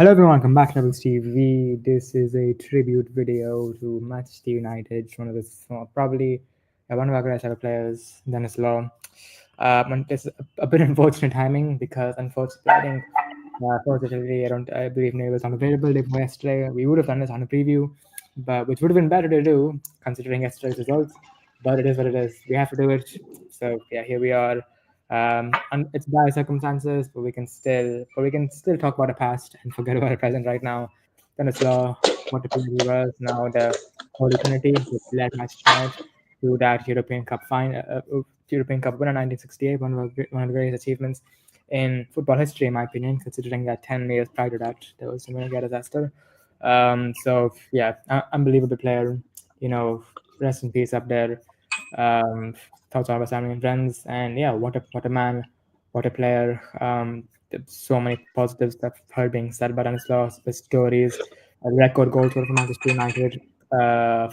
Hello everyone, welcome back to Rebels TV. This is a tribute video to Manchester United, one of the probably one of our greatest ever players, Denis Law. And it's a bit unfortunate timing because unfortunately, I think fortunately, I believe Neil was unavailable day before yesterday. We would have done this on a preview, but which would have been better to do considering yesterday's results. But it is what it is. We have to do it. So yeah, here we are. And it's bad circumstances, but we can still talk about the past and forget about the present right now. Dennis Law, what a player he was. Now the Holy Trinity, which led Manchester United to that European Cup winner 1968, one of the greatest achievements in football history, in my opinion, considering that 10 years prior to that, there was a mega disaster. So, yeah, unbelievable player. Rest in peace up there. Um, Thoughts on our family and friends. And yeah, what a man, what a player. There's so many positives that I've heard being said about Stanislaus, the stories, a record goal total for Manchester United,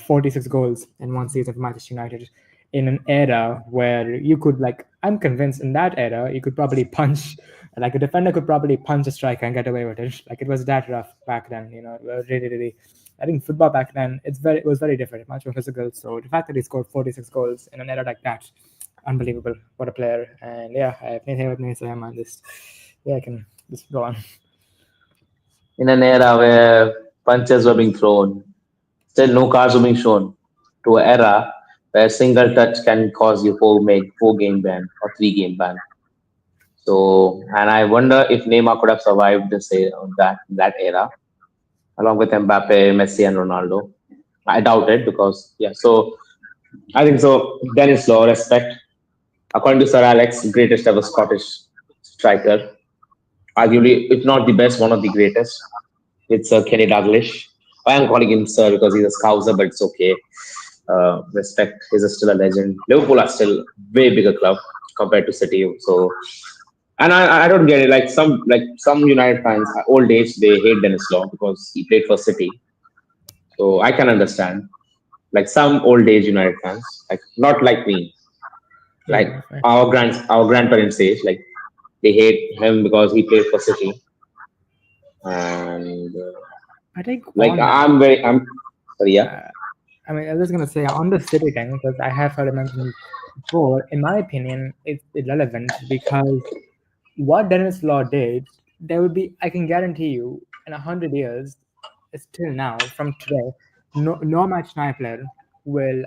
46 goals in one season for Manchester United in an era where you could I'm convinced in that era you could probably punch like a defender could probably punch a striker and get away with it. Like it was that rough back then, it was really. I think football back then it was very different, much more physical. So the fact that he scored 46 goals in an era like that, unbelievable. What a player. And yeah, I have anything with me, so I'm on this. Yeah, I can just go on. In an era where punches were being thrown, still no cards were being shown, to an era where a single touch can cause you four game ban or 3 game ban. So, and I wonder if Neymar could have survived that era along with Mbappe, Messi, and Ronaldo. I doubt it because yeah. So I think so. Dennis Law, respect. According to Sir Alex, greatest ever Scottish striker, arguably if not the best, one of the greatest. It's Kenny Dalglish. I am calling him Sir because he's a Scouser, but it's okay. Respect. He's still a legend. Liverpool are still way bigger club compared to City. So, and I don't get it. Like some United fans, old age, they hate Dennis Law because he played for City. So I can understand. Like some old age United fans, like not like me, like Yeah, right. our grandparents' age, like they hate him because he played for City. And I think like on that, I'm sorry, yeah. uh, I mean, I was gonna say on the city thing because I have heard it mentioned before. In my opinion, it's irrelevant because what Dennis Law did, there would be, I can guarantee you, in 100 years, still now from today, no match night player will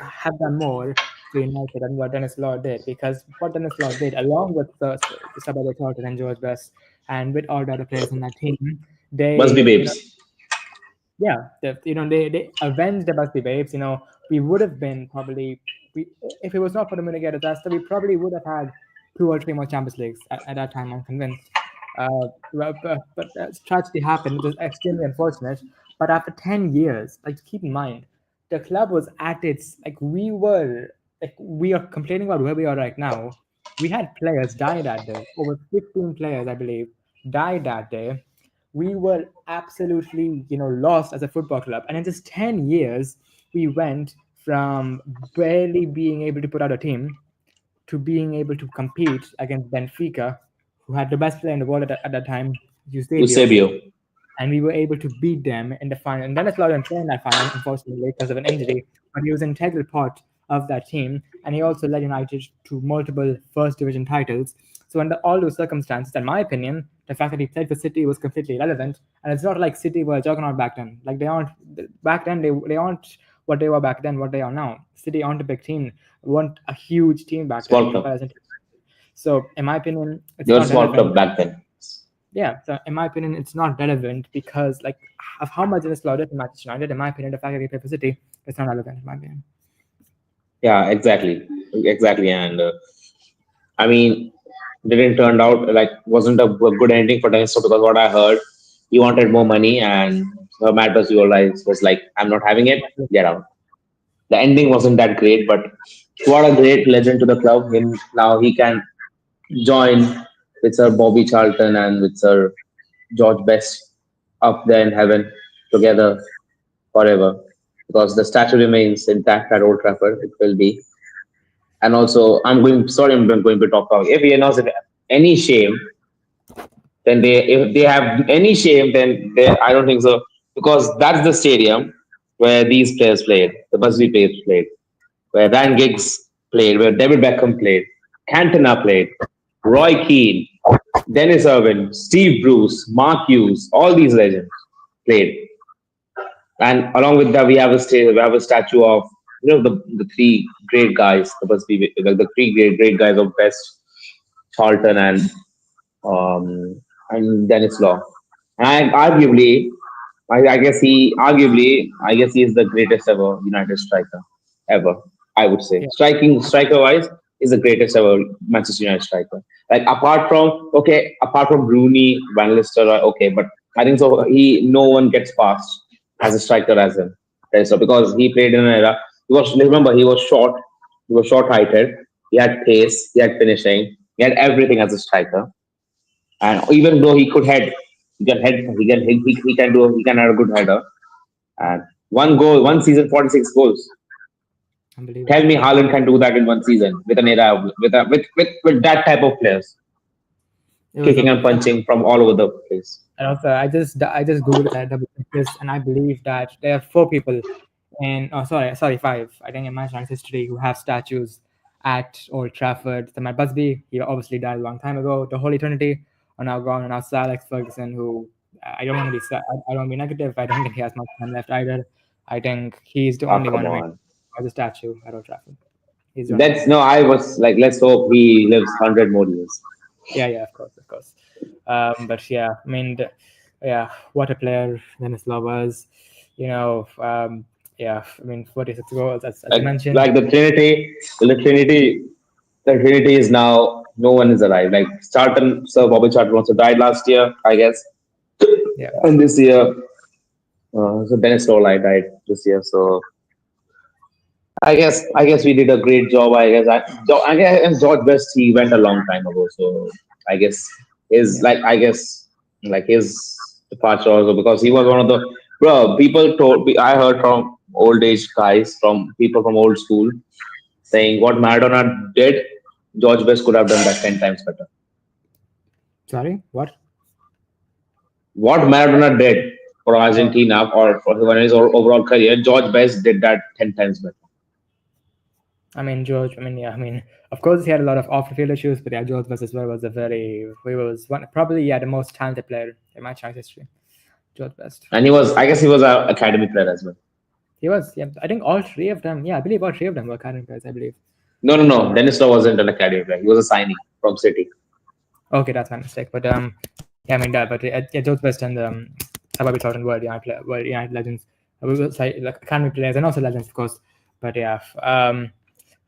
have done more for United than what Dennis Law did, because what Dennis Law did, along with the Sabado Charlton and George Best, and with all the other players in that team, Must be they babes. yeah, they avenged the Busby Babes. We would have been probably we if it was not for the Munich disaster, we probably would have had two or three more Champions Leagues at that time. I'm convinced. But tragedy happened. It was extremely unfortunate. But after 10 years, like keep in mind, the club was at its we are complaining about where we are right now. We had players die that day. Over 15 players, I believe, died that day. We were absolutely lost as a football club, and in just 10 years we went from barely being able to put out a team to being able to compete against Benfica, who had the best player in the world at that time, Eusebio, Eusebio. and we were able to beat them in the final. And Dennis Law didn't play in that final, unfortunately, because of an injury, but he was an integral part of that team, and he also led United to multiple first division titles. So under all those circumstances, in my opinion, the fact that he played for City was completely irrelevant. And it's not like City were a juggernaut back then. Like they aren't back then. They aren't what they were back then. What they are now. City aren't a big team. Weren't a huge team back then in Small club. comparison to. So in my opinion, it's They were not small relevant. club back then. Yeah, so in my opinion, it's not relevant because of how much Dennis Law did in Manchester United. In my opinion, the fact that he played for City, it's not relevant in my opinion. Yeah, exactly. And I mean, didn't turn out like wasn't a good ending for Dennis because what I heard, he wanted more money and Matt was like, I'm not having it, get out. The ending wasn't that great, but what a great legend to the club. Him now he can join with Sir Bobby Charlton and with Sir George Best up there in heaven together forever. Because the statue remains intact at Old Trafford, it will be. And also, I'm going to talk about if he announced it, any shame, then if they have any shame, then I don't think so, because that's the stadium where these players played, the Busby players played, where Ryan Giggs played, where David Beckham played, Cantona played, Roy Keane, Dennis Irwin, Steve Bruce, Mark Hughes, all these legends played. And along with that, we have a statue of the three great guys, the three great guys of best, Charlton and Dennis Law. And I guess he is the greatest ever United striker ever. I would say, Yeah, striker wise, is the greatest ever Manchester United striker. Like apart from Rooney, Van Nistelrooy, okay, but I think so. No one gets past as a striker as him. Okay, so because he played in an era, he was short, he was short heighted, he had pace, he had finishing, he had everything as a striker. And even though he could head, he can have a good header. And one goal, one season, 46 goals. unbelievable. Tell me, Haaland can do that in one season with an era with that type of players, It was kicking and unbelievable. punching from all over the place. And also, I just googled that double checked this, and I believe that there are four people in sorry five. I think in Manchester United's history who have statues at Old Trafford. So Matt Busby, he obviously died a long time ago. The Holy Trinity are now gone, and now Sir Alex Ferguson, who I don't want to be I don't want to be negative. I don't think he has much time left either. I think he's the Oh, only one come who on. has a statue at Old Trafford. He's the only one. That's no. I was like, let's hope he lives 100 more years. Yeah, of course, of course. But yeah, I mean, yeah, what a player Denis Law was. You know, yeah, I mean, 46 goals, as you mentioned. Like the Trinity is now no one is alive. Like Sir Bobby Charlton also died last year, I guess, Yeah, and this year, so Dennis Law died this year. So I guess we did a great job. I guess George Best, he went a long time ago. So I guess yeah, his departure also, because he was one of the people told me, I heard from old age guys, from people from old school, saying what Maradona did, George Best could have done that 10 times better. sorry, what? What Maradona did for Oh, Argentina or for his overall career, George Best did that 10 times better. I mean, George, I mean, yeah, I mean, of course, he had a lot of off-the-field issues, but yeah, George Best as well was he was one, probably, yeah, the most talented player in my Chinese history, George Best. And I guess he was an academy player as well. He was, yeah, I think all three of them, yeah, I believe all three of them were current players, I believe. No. Dennis Law wasn't an academy player. He was a signing from City. Okay, that's my mistake. But yeah, I mean that. But yeah, George Best and Sababi Charlton World United legends. We will say like academy players and also legends, of course. But yeah, of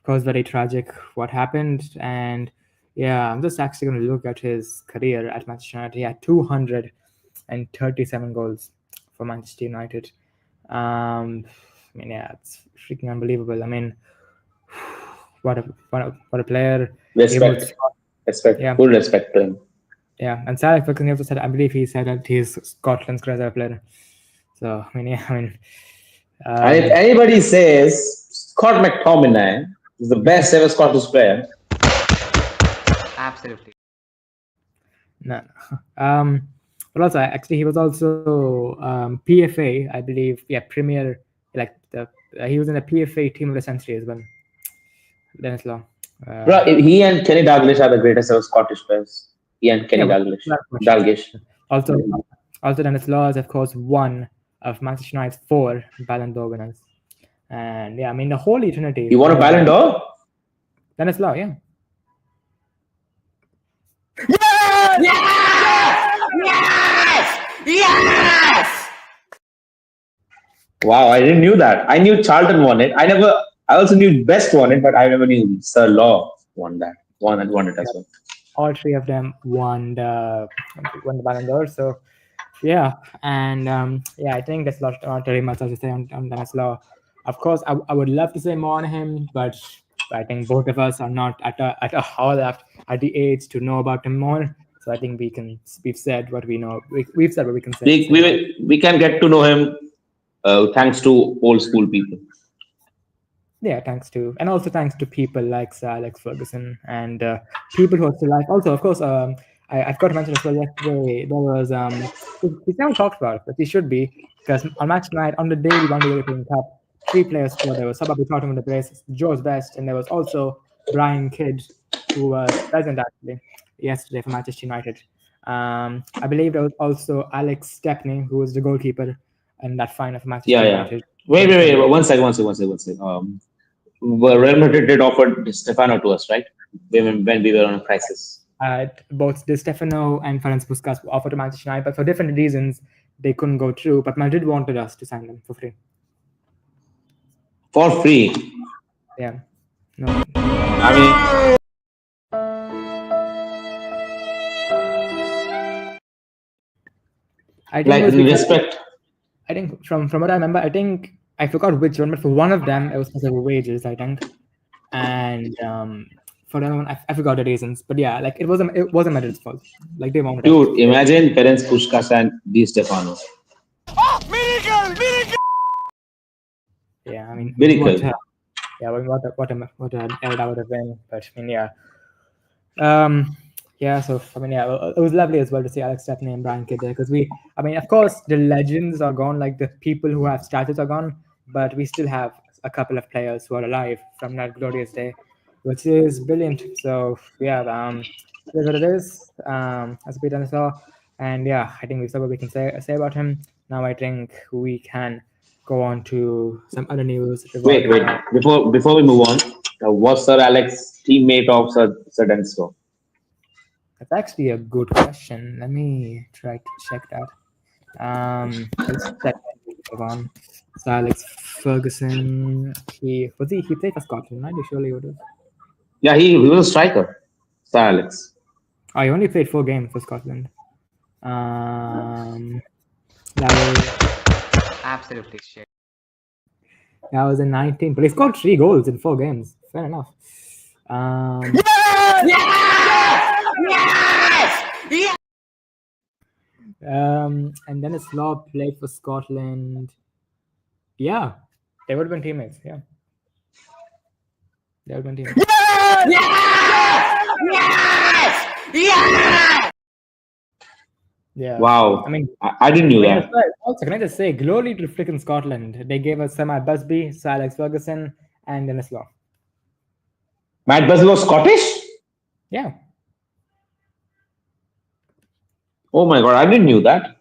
course, very tragic what happened. And yeah, I'm just actually going to look at his career at Manchester United. He had 237 goals for Manchester United. I mean, yeah, it's freaking unbelievable. I mean, what a player able to Respect, score. Yeah, full respect to him. yeah, and Sarah Ferguson also said, I believe he said that he's Scotland's greatest player. So I mean, yeah, I mean, And if um, anybody says Scott McTominay is the best ever Scottish player, Absolutely. no, but also actually he was also PFA, I believe, yeah, Premier, like the he was in the PFA team of the century as well. Dennis Law. bro, he and Kenny Dalglish are the greatest ever Scottish players. He and Yeah, Kenny Dalglish. without question. Dalglish. Also, also Dennis Law is of course one of Manchester United's four Ballon d'Or winners. And yeah, I mean the Holy Trinity He won a led Ballon by d'Or? Dennis Law, yeah. Wow, I didn't knew that. I knew Charlton won it. I also knew Best won it, but I never knew Sir Law won that. Won it as well. All three of them won the Ballon d'Or. So yeah, and yeah, I think that's not very much to say on Dennis Law. Of course, I would love to say more on him, but I think both of us are not at a hall at the age to know about him more. So I think we've said what we know. We've said what we can say. We can get to know him thanks to old school people. Yeah, thanks to people like Sir Alex Ferguson and people who are still alive. Also, of course, I forgot to mention as well yesterday. There was we never talked about it, but we should be, because on match night on the day we won the European Cup, three players scored. There was Sababi Tottenham in the place, George Best, and there was also Brian Kidd, who was present actually yesterday for Manchester United. I believe there was also Alex Stepney, who was the goalkeeper in that final for Yeah, Manchester yeah. United. Wait, wait, Against wait. Liverpool. One second. Well, Real Madrid did offer Di Stefano to us, right? When we were on a crisis. Both Di Stefano and Ferenc Puskas were offered to Manchester United, but for different reasons, they couldn't go through. But Madrid wanted us to sign them for free. For free. Yeah, no, I mean, I think it like was because respect. I think from what I remember, I think I forgot which one, but for one of them it was because of wages, I think, and for the other one I forgot the reasons. But yeah, like it wasn't Madrid's fault. Like they wanted us. Dude, imagine Ferenc Puskas and Di Stefano. Yeah, I mean, what? Miracle. Yeah, what an era that would have been. But I mean, yeah. Um, yeah, so I mean, yeah, it was lovely as well to see Alex Stepney and Brian Kidd there, because I mean, of course, the legends are gone, like the people who have statues are gone, but we still have a couple of players who are alive from that glorious day, which is brilliant. So yeah, it is what it is. As Peter saw, and yeah, I think we've said what we can say about him. Now I think we can go on to some other news Wait, revolving wait. around. Before we move on, was Sir Alex teammate of Sir Denso? That's actually a good question. Let me try to check that. I'll just check when we move on. So Alex Ferguson, he played for Scotland, right? He surely would have. Yeah, he was a striker. Sir Alex. Oh, he only played 4 games for Scotland. Um, that was Absolutely shit. that was in 19, but he scored 3 goals in 4 games. Fair enough. And Dennis Law played for Scotland. Yeah, they would have been teammates. Yeah, they would have been teammates. Yeah. Wow. I mean, I didn't knew that. also, can I just say, glory to freaking Scotland. They gave us Semi Busby, Sir Alex Ferguson, and Dennis Law. Matt Busby was Scottish? Yeah. Oh my god, I didn't knew that.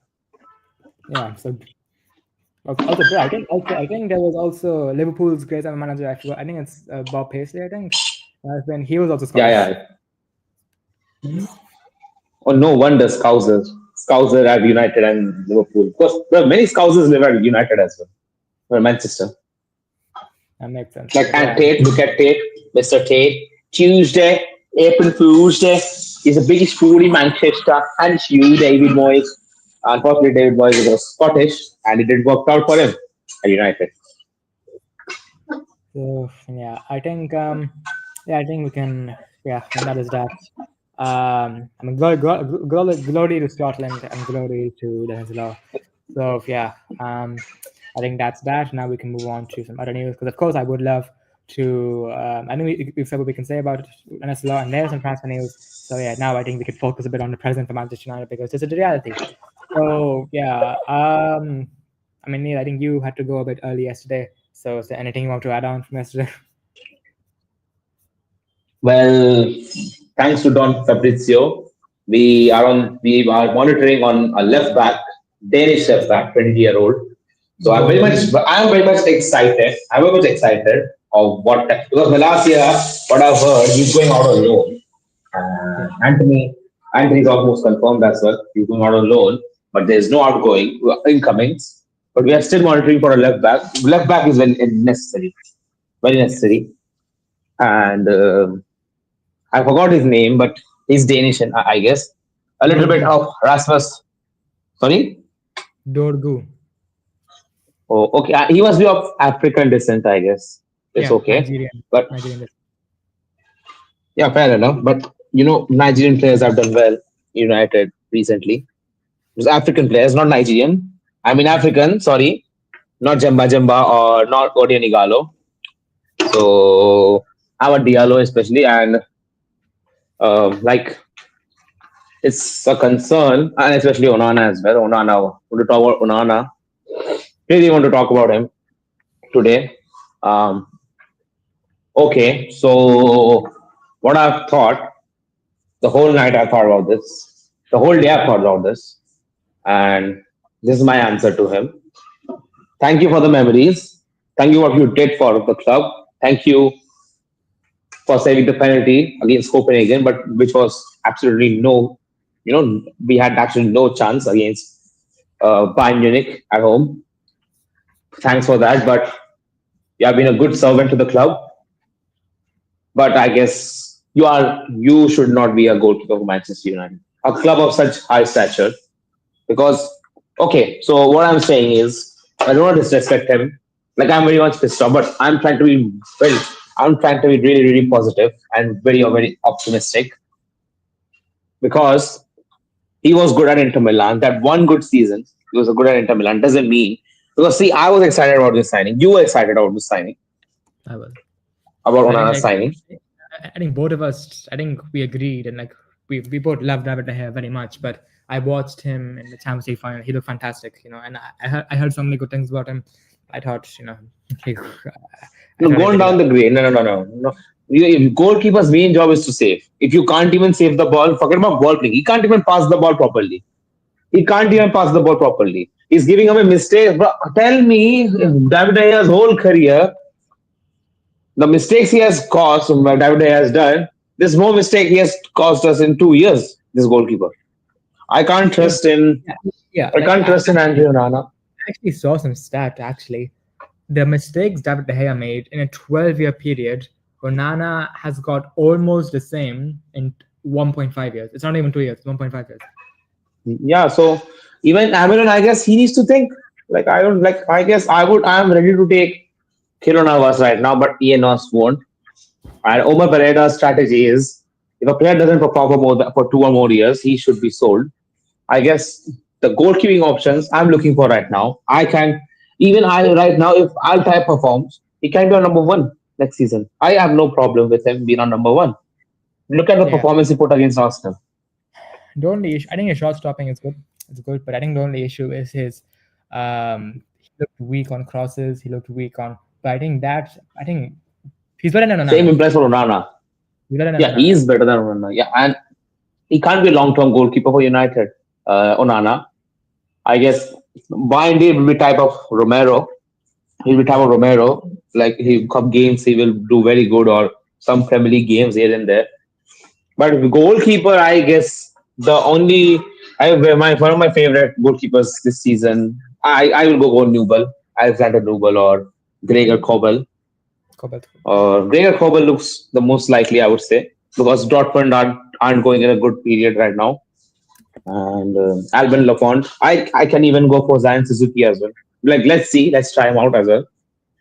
Yeah. So also, bro, I think there was also Liverpool's great manager. I forgot. I think it's Bob Paisley. I think when he was also Scottish. Yeah. Oh, no wonder Scouser have United and Liverpool. Of course, there are many Scousers live at United as well. Or Manchester. That makes sense. Like, and Tate, look at Tate, Mr. Tate. Tuesday, April Fool's Day is the biggest fool in Manchester, and it's you, David Moyes. Unfortunately, David Moyes was Scottish, and it didn't work out for him at United. So yeah, I think we can, and that is that. I mean, glory to Scotland and glory to Dennis Law. So yeah, I think that's that. Now we can move on to some other news, because of course I would love to. I know we've said what we can say about Dennis Law, and there's some transfer news. So yeah, now I think we could focus a bit on the present for Manchester United, because this is the reality. So yeah, I mean, Neil, I think you had to go a bit early yesterday. So is there anything you want to add on from yesterday? Well, thanks to Don Fabrizio, we are monitoring on a left back, Danish left back, 20-year-old. So I'm very much excited. I'm very much excited of what, because the last year, what I've heard, he's going out on loan. Anthony's almost confirmed as well. He's going out on loan, but there's no outgoing, incomings. But we are still monitoring for a left back. Left back is very necessary, And I forgot his name, but he's Danish, I guess. A little bit of Rasmus. Sorry? Dorgu. Oh, okay. He must be of African descent, I guess. It's okay. Nigerian. Yeah, fair enough. But, Nigerian players have done well United recently. It was African players, not Nigerian. I mean African, sorry. Not Jemba or not Odion Igalo. So, Amad Diallo especially. And, it's a concern, and especially Onana as well. Onana, want to talk about Onana. Really want to talk about him today. Um, okay, so what I've thought the whole night, I thought about this. The whole day, I thought about this, and this is my answer to him. Thank you for the memories. Thank you what you did for the club. Thank you for saving the penalty against Copenhagen, but which was absolutely no, we had absolutely no chance against Bayern Munich at home. Thanks for that, but you have been a good servant to the club. But I guess you should not be a goalkeeper for Manchester United, a club of such high stature. Because okay, so what I'm saying is I don't want to disrespect him. Like I'm very much pissed off, but very I'm trying to be really, really positive and very, very optimistic because he was good at Inter Milan. That one good season, he was a good at Inter Milan. Doesn't mean because see, I was excited about this signing. You were excited about this signing I was. about I think Onana like signing. I think both of us. I think we agreed, and like we both loved David De Gea very much. But I watched him in the Champions League final. He looked fantastic, and I heard so many good things about him. I thought, he, I No, thought he going did down well. the grade. No. Goalkeeper's main job is to save. If you can't even save the ball, forget about ball playing. He can't even pass the ball properly. He can't even pass the ball properly. He's giving away mistakes. But tell me, David De Gea's whole career, the mistakes he has caused, David De Gea has done, there's more mistake he has caused us in 2 years, this goalkeeper. I can't Yeah, trust in yeah, yeah. I Like can't trust in Andrew Onana. I actually saw some stat actually. The mistakes David De Gea made in a 12-year period, Onana has got almost the same in 1.5 years. It's not even 2 years, 1.5 years. Yeah, so even Amaron, I guess he needs to think. Like I don't like I guess I am ready to take Kilo Navas right now, but Ian Navas won't. And Omar Pereira's strategy is if a player doesn't perform for 2 or more years, he should be sold. I guess the goalkeeping options I'm looking for right now, I can even I right now if Altai performs, he can be on number one next season. I have no problem with him being on number one. Look at the Yeah. performance he put against Arsenal. The only issue, I think his shot stopping is good. It's good, but I think the only issue is he looked weak on crosses. He looked weak on, but I think he's better than Same Onana. impress for Onana. He's better than Yeah, Onana. he's better than Onana. Yeah, and he can't be a long-term goalkeeper for United. Onana, I guess, Bindy will be type of Romero. He'll be type of Romero. Like he cup games, he will do very good, or some Premier League games here and there. But goalkeeper, I guess the only my one of my favorite goalkeepers this season. I will go Nubel, Alexander Nubel, or Gregor Kobel. Kobel. Gregor Kobel looks the most likely, I would say, because Dortmund aren't going in a good period right now. And Albin Lafont. I can even go for Zion Suzuki as well. Like let's see, let's try him out as well.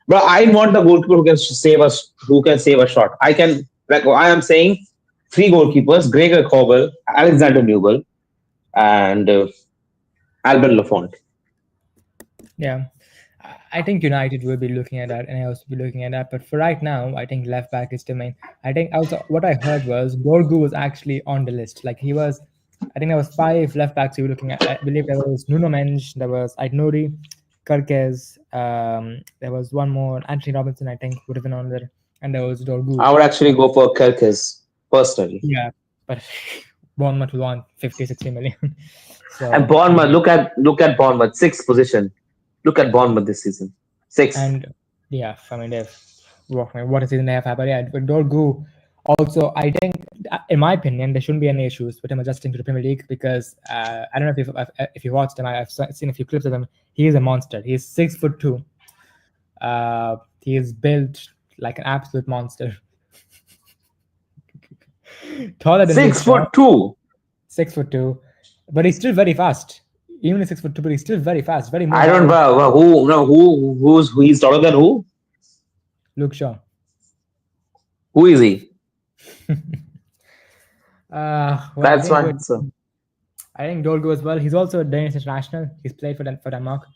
But I want the goalkeeper who can save a shot. I can like I am saying, three goalkeepers: Gregor Kobel, Alexander Nubel, and Albin Lafont. Yeah. I think United will be looking at that, and I also be looking at that. But for right now, I think left back is the main. I think also what I heard was Dorgu was actually on the list. Like he was, I think there was five left backs you were looking at. I believe there was Nuno Mendes, there was Aitnuri, Kerkez, there was one more, Anthony Robinson, I think would have been on there, and there was Dorgu. I would actually go for Kerkez personally. Yeah, but Bournemouth will want 50, 60 million. So And Bournemouth, look at Bournemouth, sixth position. Look at Bournemouth this season, sixth. and yeah, I mean they've what a season they have had. But yeah, with Dorgu, also I think, in my opinion, there shouldn't be any issues with him adjusting to the Premier League because I don't know if you watched him. I've seen a few clips of him. He is a monster. He's 6'2". He is built like an absolute monster. Taller than Luke Six Shaw, foot two. 6'2", but he's still very fast. Even at 6'2", but he's still very fast, very I don't mobile. know who's he's taller than who? Luke Shaw. Who is he? Well, That's fine. So I think Dorgu as well. He's also a Danish international. He's played for Denmark,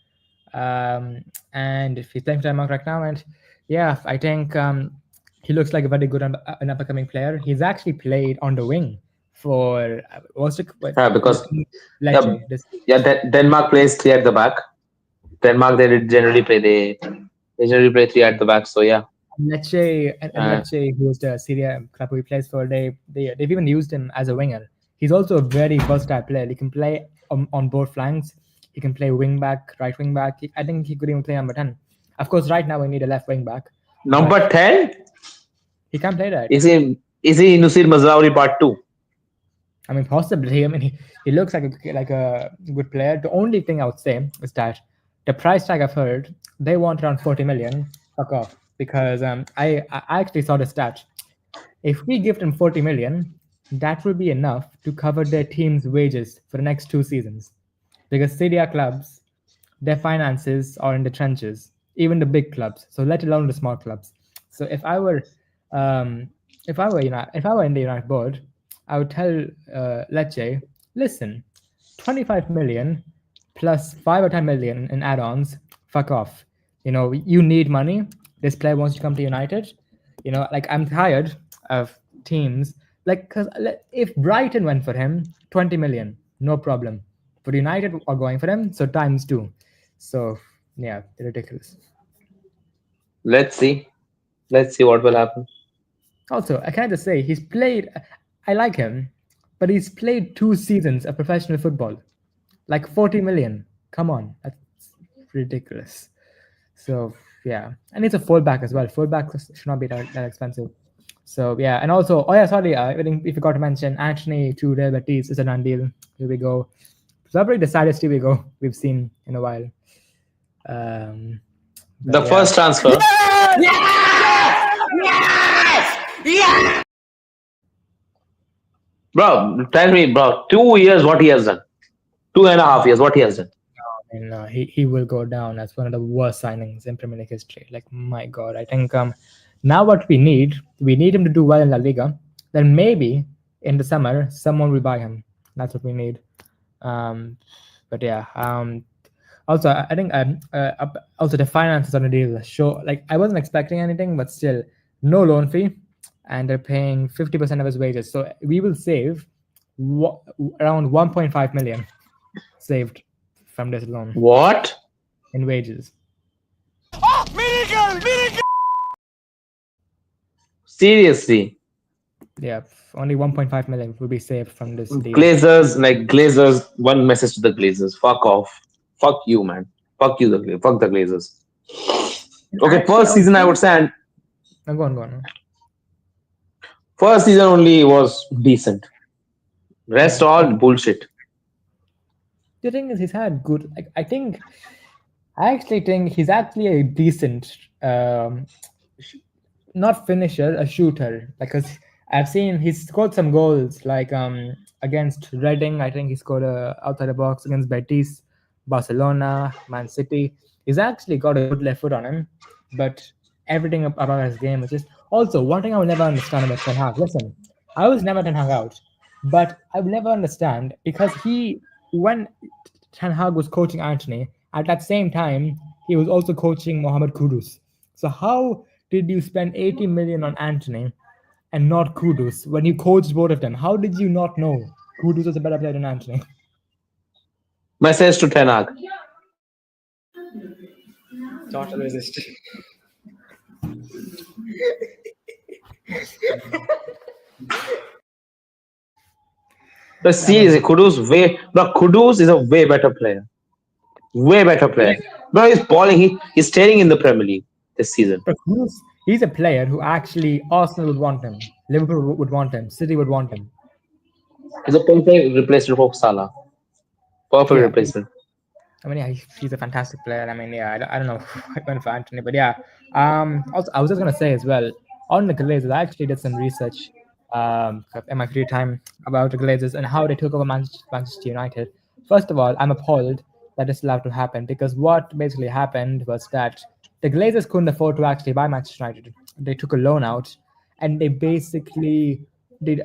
and he's playing for Denmark right now. And yeah, I think he looks like a very good an up-and-coming player. He's actually played on the wing for what's it? Because yeah, Lecce. This yeah, Denmark plays three at the back. Denmark generally they generally play three at the back. So yeah, And uh, Lecce, who was the Syria club who he plays for, they've even used him as a winger. He's also a very versatile player. He can play on both flanks. He can play wing back, right wing back. I think he could even play number 10. Of course, right now we need a left wing back, but number 10 he can play that. is he Nusir Mazraoui part two? I mean, possibly. I mean, he looks like a good player. The only thing I would say is that the price tag I've heard they want around 40 million. Fuck off, because I actually saw the stat. If we give them 40 million, that will be enough to cover their team's wages for the next 2 seasons. Because Serie A clubs, their finances are in the trenches, even the big clubs. So let alone the small clubs. So um, if I were in the United board, I would tell Lecce, listen, 25 million plus 5 or 10 million in add-ons. Fuck off. You need money. This player wants to come to United. Like I'm tired of teams because if Brighton went for him, 20 million, no problem. But United are going for him, so times two. So yeah, ridiculous. Let's see what will happen. Also, I can't just say he's played. I like him, but he's played 2 seasons of professional football, like 40 million. Come on, that's ridiculous. So yeah, and it's a fullback as well. Fullbacks should not be that expensive. So yeah, and also, oh yeah, sorry, I think we forgot to mention Anthony to Real Betis is a done deal. Here we go. Probably the saddest here we go we've seen in a while. The But yeah, first transfer. Bro, tell me, bro, 2 years what he has done. 2.5 years what he has done. and he will go down as one of the worst signings in Premier League history. Like my God, I think now what we need him to do well in La Liga. Then maybe in the summer someone will buy him. That's what we need. But yeah, also I think also the finances on the deal show like I wasn't expecting anything, but still no loan fee, and they're paying 50% of his wages. So we will save around 1.5 million saved from this loan What? in wages. Seriously. Yeah, only 1.5 million will be saved from this deal. Glazers, one message to the Glazers. Fuck off. Fuck you, man. Fuck you, fuck the Glazers. Okay, Actually, first season I would say, and No, go on. first season only was decent. Rest all bullshit. The thing is, he's had good. I actually think he's actually a decent, not finisher, a shooter. Because I've seen he's scored some goals, like against Reading. I think he scored outside the box against Betis, Barcelona, Man City. He's actually got a good left foot on him, but everything about his game is just. Also, one thing I will never understand about Ten Hag. Listen, I was never Ten Hag out, but I will never understand because when Ten Hag was coaching Anthony, at that same time he was also coaching Mohamed Kudus. So how did you spend 80 million on Anthony and not Kudus when you coached both of them? How did you not know Kudus was a better player than Anthony? Message to Ten Hag. Total resist. But seriously, Kudus is a way better player. Way better player. Bro, he's balling. He's staying in the Premier League this season. But he's a player who actually Arsenal would want him, Liverpool would want him, City would want him. He's a perfect replacement for Salah. Perfect replacement. I mean, yeah, he's a fantastic player. I mean, yeah, I don't know I went for Anthony, but yeah. Also, I was just gonna say as well on the Glazers. I actually did some research in my free time about the Glazers and how they took over Manchester United. First of all, I'm appalled that this allowed to happen because what basically happened was that the Glazers couldn't afford to actually buy Manchester United. They took a loan out, and they basically did.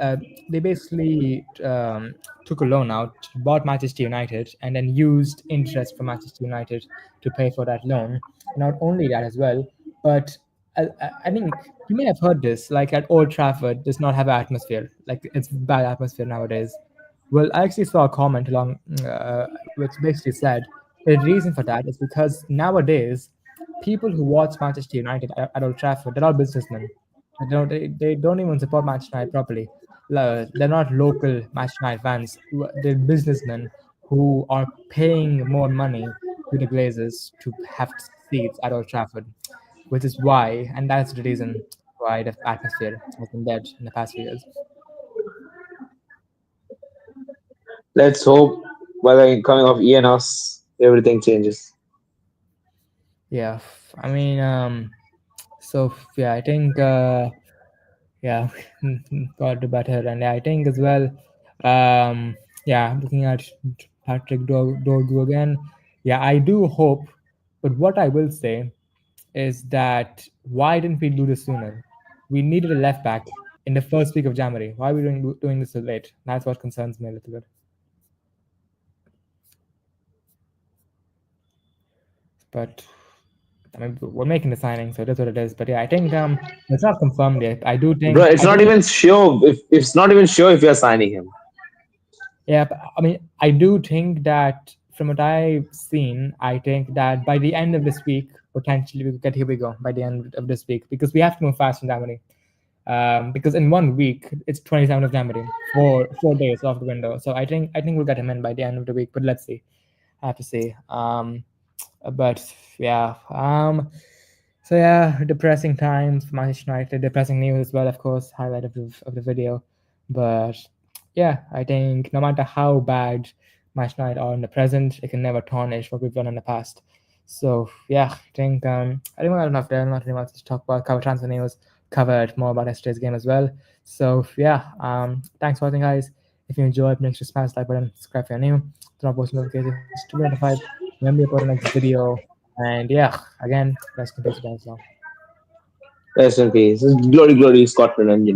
They basically took a loan out, bought Manchester United, and then used interest from Manchester United to pay for that loan. Not only that as well, but I mean, you may have heard this. Like at Old Trafford, does not have an atmosphere. Like it's bad atmosphere nowadays. Well, I actually saw a comment along, which basically said the reason for that is because nowadays, people who watch Manchester United at Old Trafford, they're all businessmen. They don't even support Manchester United properly. They're not local Manchester United fans. They're businessmen who are paying more money to the Glazers to have seats at Old Trafford, which is why, and that's the reason why the atmosphere has been dead in the past few years. Let's hope by the coming of Enos, everything changes. Yeah, I mean, so yeah, I think, yeah, got the better, and yeah, I think as well, yeah, looking at Patrick Dorgu again, yeah, I do hope, but what I will say is that why didn't we do this sooner? We needed a left back in the first week of January. Why are we doing this so late? That's what concerns me a little bit. But I mean, we're making the signing, so it is what it is. But yeah, I think it's not confirmed yet. Bro, it's I not don't. even sure if it's not even sure if you're signing him. Yeah, but, I mean, I do think that from what I've seen, I think that by the end of this week, potentially we could get here we go by the end of this week because we have to move fast in January. Because in 1 week it's 27th of January, 4 days off the window. So I think we'll get him in by the end of the week. But let's see. I have to see. But yeah. So yeah, depressing times for Manchester United. Depressing news as well, of course. Highlight of the video. But yeah, I think no matter how bad Manchester United are in the present, it can never tarnish what we've done in the past. So yeah, I think we got enough there. Not really much to talk about. Cover transfer news. Covered more about yesterday's game as well. So yeah, thanks for watching, guys. If you enjoyed, make sure to smash the like button, subscribe if you're new, turn on post notifications to be notified when we upload the next video. And yeah, again, rest in peace, guys. Now. Rest in peace. Glory, glory, Scotland and